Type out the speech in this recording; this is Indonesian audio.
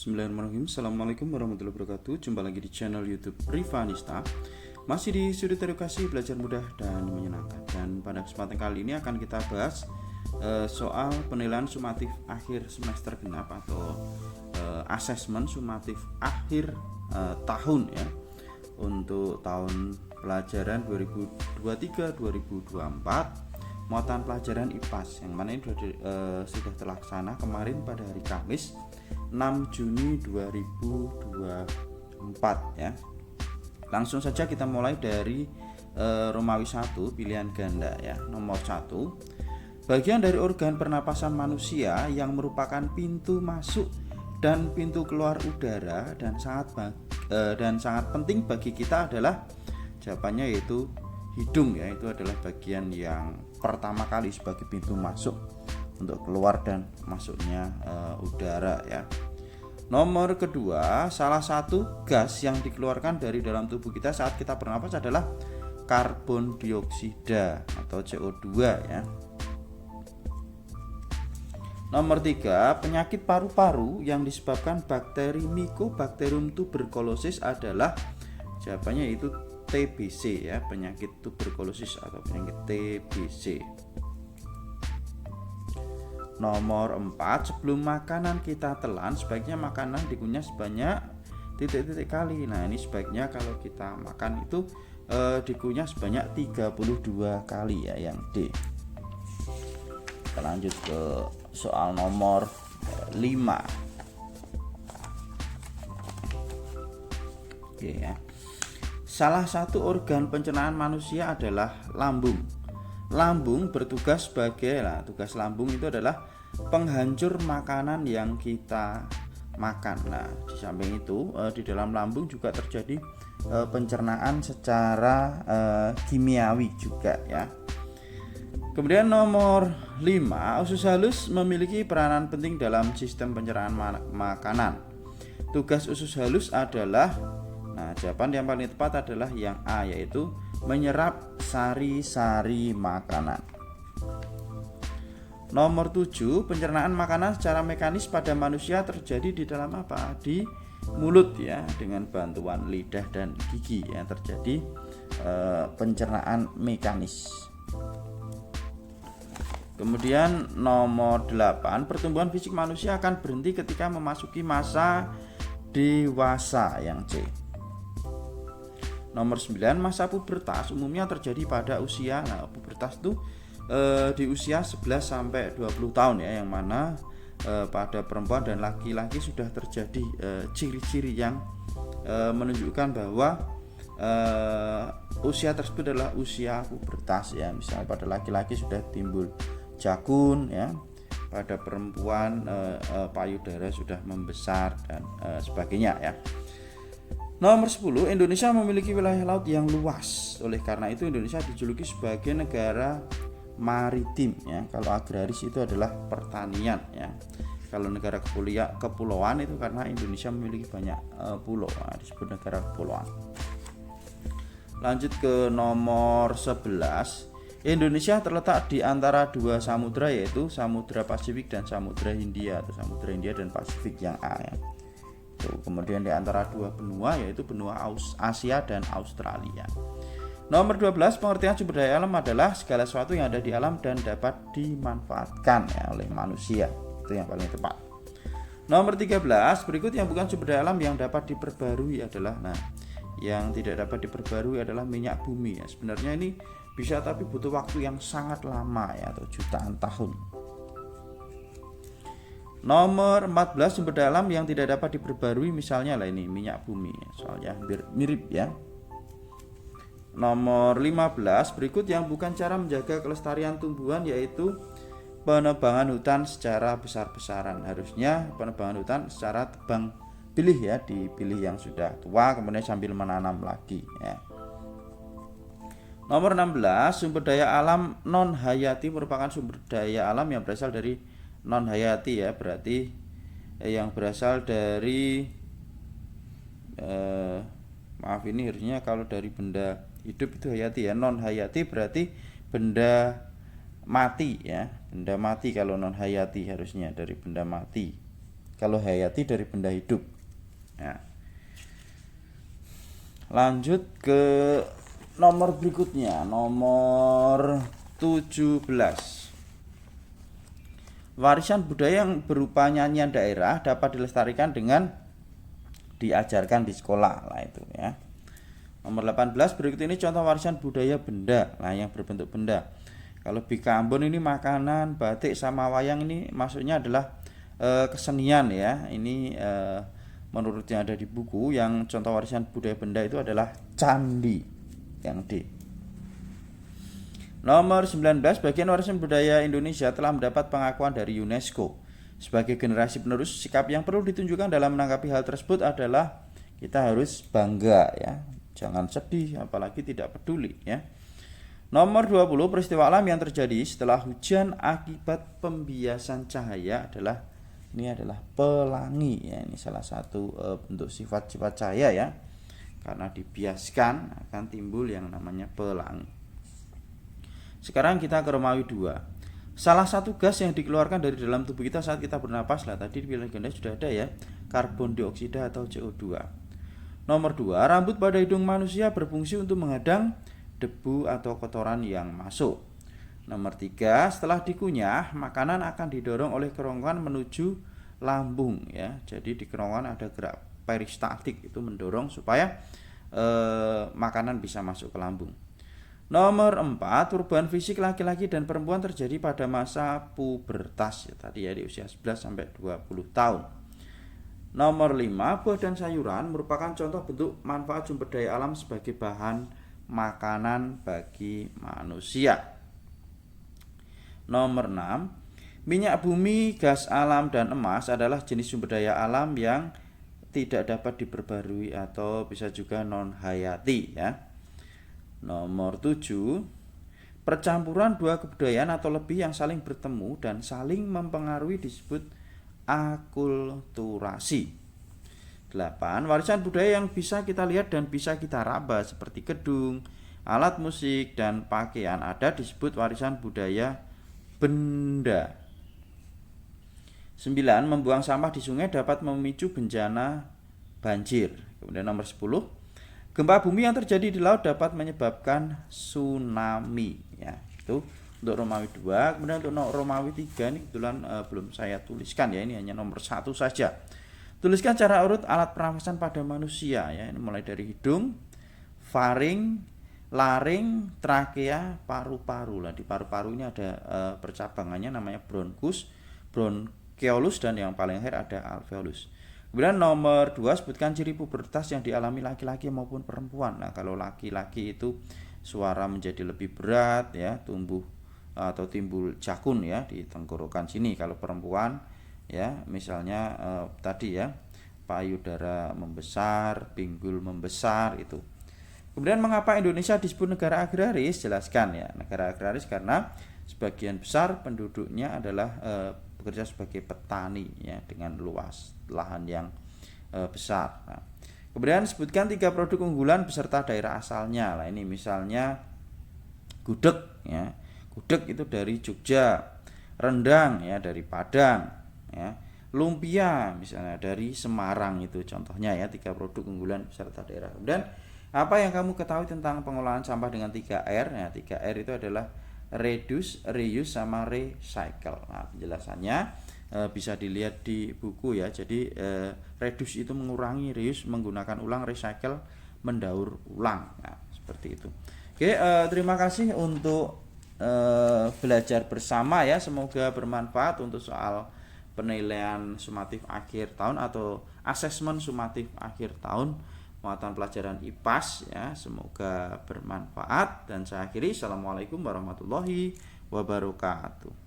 Bismillahirrahmanirrahim. Assalamualaikum warahmatullahi wabarakatuh. Jumpa lagi di channel YouTube Rivanista. Masih di sudut edukasi belajar mudah dan menyenangkan. Dan pada kesempatan kali ini akan kita bahas soal penilaian sumatif akhir semester genap atau asesmen sumatif akhir tahun ya, untuk tahun pelajaran 2023-2024. Muatan pelajaran IPAS yang mana ini sudah terlaksana kemarin pada hari Kamis 6 Juni 2024 ya. Langsung saja kita mulai dari Romawi 1 pilihan ganda ya. Nomor 1, bagian dari organ pernapasan manusia yang merupakan pintu masuk dan pintu keluar udara dan sangat penting bagi kita adalah, jawabannya yaitu hidung ya. Itu adalah bagian yang pertama kali sebagai pintu masuk untuk keluar dan masuknya udara ya. Nomor kedua, salah satu gas yang dikeluarkan dari dalam tubuh kita saat kita bernapas adalah karbon dioksida atau CO2 ya. Nomor 3, penyakit paru-paru yang disebabkan bakteri Mycobacterium tuberculosis adalah, jawabannya itu TBC ya, penyakit tuberkulosis atau penyakit TBC. Nomor 4, sebelum makanan kita telan sebaiknya makanan dikunyah sebanyak titik-titik kali. Nah, ini sebaiknya kalau kita makan itu dikunyah sebanyak 32 kali ya, yang D. Kita lanjut ke soal nomor 5. Oke ya. Salah satu organ pencernaan manusia adalah lambung. Lambung bertugas sebagai, tugas lambung itu adalah penghancur makanan yang kita makan. Nah, di samping itu di dalam lambung juga terjadi pencernaan secara kimiawi juga ya. Kemudian nomor 5, usus halus memiliki peranan penting dalam sistem pencernaan makanan. Tugas usus halus adalah, jawaban yang paling tepat adalah yang A, yaitu menyerap sari-sari makanan. Nomor 7, pencernaan makanan secara mekanis pada manusia terjadi di dalam apa? Di mulut ya, dengan bantuan lidah dan gigi yang terjadi pencernaan mekanis. Kemudian nomor 8, pertumbuhan fisik manusia akan berhenti ketika memasuki masa dewasa, yang C. Nomor 9, masa pubertas umumnya terjadi pada usia, pubertas itu di usia 11 sampai 20 tahun ya, yang mana pada perempuan dan laki-laki sudah terjadi ciri-ciri yang menunjukkan bahwa usia tersebut adalah usia pubertas ya. Misalnya pada laki-laki sudah timbul jakun ya, pada perempuan payudara sudah membesar dan sebagainya ya. Nomor 10, Indonesia memiliki wilayah laut yang luas. Oleh karena itu Indonesia dijuluki sebagai negara maritim ya. Kalau agraris itu adalah pertanian ya. Kalau negara kepulauan itu karena Indonesia memiliki banyak pulau, disebut negara kepulauan. Lanjut ke nomor 11. Indonesia terletak di antara dua samudra, yaitu Samudra Pasifik dan Samudra Hindia atau Samudra Hindia dan Pasifik, yang A ya. Kemudian di antara dua benua, yaitu benua Asia dan Australia. Nomor 12, pengertian sumber daya alam adalah segala sesuatu yang ada di alam dan dapat dimanfaatkan ya oleh manusia. Itu yang paling tepat. Nomor 13, berikut yang bukan sumber daya alam yang dapat diperbarui adalah, yang tidak dapat diperbarui adalah minyak bumi ya. Sebenarnya ini bisa, tapi butuh waktu yang sangat lama ya, atau jutaan tahun. Nomor 14, sumber daya alam yang tidak dapat diperbarui, misalnya ini minyak bumi, soalnya hampir mirip ya. Nomor 15, berikut yang bukan cara menjaga kelestarian tumbuhan, yaitu penebangan hutan secara besar-besaran. Harusnya penebangan hutan secara tebang pilih ya, dipilih yang sudah tua kemudian sambil menanam lagi ya. Nomor 16, sumber daya alam non hayati merupakan sumber daya alam yang berasal dari non hayati ya, berarti yang berasal dari ini harusnya kalau dari benda hidup itu hayati ya, non hayati berarti benda mati ya, benda mati. Kalau non hayati harusnya dari benda mati. Kalau hayati dari benda hidup. Ya. Lanjut ke nomor berikutnya, nomor 17. Warisan budaya yang berupa nyanyian daerah dapat dilestarikan dengan diajarkan di sekolah lah itu ya. Nomor 18, berikut ini contoh warisan budaya benda, nah yang berbentuk benda. Kalau Bika Ambon ini makanan, batik sama wayang ini maksudnya adalah kesenian ya. Ini menurut yang ada di buku, yang contoh warisan budaya benda itu adalah candi, yang D. Nomor 19, bagian warisan budaya Indonesia telah mendapat pengakuan dari UNESCO. Sebagai generasi penerus, sikap yang perlu ditunjukkan dalam menanggapi hal tersebut adalah kita harus bangga ya. Jangan sedih, apalagi tidak peduli ya. Nomor 20, peristiwa alam yang terjadi setelah hujan akibat pembiasan cahaya adalah pelangi ya. Ini salah satu bentuk sifat-sifat cahaya ya. Karena dibiaskan akan timbul yang namanya pelangi. Sekarang kita ke Romawi 2. Salah satu gas yang dikeluarkan dari dalam tubuh kita saat kita bernapas lah, tadi di legenda sudah ada ya, karbon dioksida atau CO2. Nomor 2, rambut pada hidung manusia berfungsi untuk menghadang debu atau kotoran yang masuk. Nomor 3, setelah dikunyah, makanan akan didorong oleh kerongkongan menuju lambung ya. Jadi di kerongkongan ada gerak peristaltik, itu mendorong supaya makanan bisa masuk ke lambung. Nomor 4, perubahan fisik laki-laki dan perempuan terjadi pada masa pubertas ya, tadi ya di usia 11 sampai 20 tahun. Nomor 5, buah dan sayuran merupakan contoh bentuk manfaat sumber daya alam sebagai bahan makanan bagi manusia. Nomor 6, minyak bumi, gas alam, dan emas adalah jenis sumber daya alam yang tidak dapat diperbarui atau bisa juga non-hayati ya. Nomor 7, percampuran dua kebudayaan atau lebih yang saling bertemu dan saling mempengaruhi disebut akulturasi. 8, warisan budaya yang bisa kita lihat dan bisa kita raba seperti gedung, alat musik, dan pakaian ada disebut warisan budaya benda. 9, membuang sampah di sungai dapat memicu bencana banjir. Kemudian nomor 10, gempa bumi yang terjadi di laut dapat menyebabkan tsunami ya. Itu untuk Romawi 2. Kemudian untuk Romawi 3 ini kebetulan belum saya tuliskan ya, ini hanya nomor 1 saja. Tuliskan cara urut alat pernafasan pada manusia ya. Ini mulai dari hidung, faring, laring, trakea, paru-paru. Lah di paru-paru ini ada percabangannya namanya bronkus, bronkeolus, dan yang paling akhir ada alveolus. Kemudian nomor 2, sebutkan ciri pubertas yang dialami laki-laki maupun perempuan. Nah, kalau laki-laki itu suara menjadi lebih berat ya, tumbuh atau timbul jakun ya di tenggorokan sini. Kalau perempuan ya misalnya tadi ya, payudara membesar, pinggul membesar itu. Kemudian mengapa Indonesia disebut negara agraris? Jelaskan ya, negara agraris karena sebagian besar penduduknya adalah bekerja sebagai petani ya, dengan luas lahan yang besar. Nah, kemudian sebutkan 3 produk unggulan beserta daerah asalnya. Nah, ini misalnya gudeg ya. Gudeg itu dari Jogja, rendang ya dari Padang ya. Lumpia misalnya dari Semarang, itu contohnya ya 3 produk unggulan beserta daerah. Kemudian apa yang kamu ketahui tentang pengolahan sampah dengan 3R? Ya, 3R itu adalah reduce, reuse, sama recycle. Nah, penjelasannya bisa dilihat di buku ya. Jadi reduce itu mengurangi, reuse menggunakan ulang, recycle mendaur ulang. Nah, seperti itu. Oke, terima kasih untuk belajar bersama ya. Semoga bermanfaat untuk soal penilaian sumatif akhir tahun atau asesmen sumatif akhir tahun muatan pelajaran IPAS ya. Semoga bermanfaat dan saya akhiri. Assalamualaikum warahmatullahi wabarakatuh.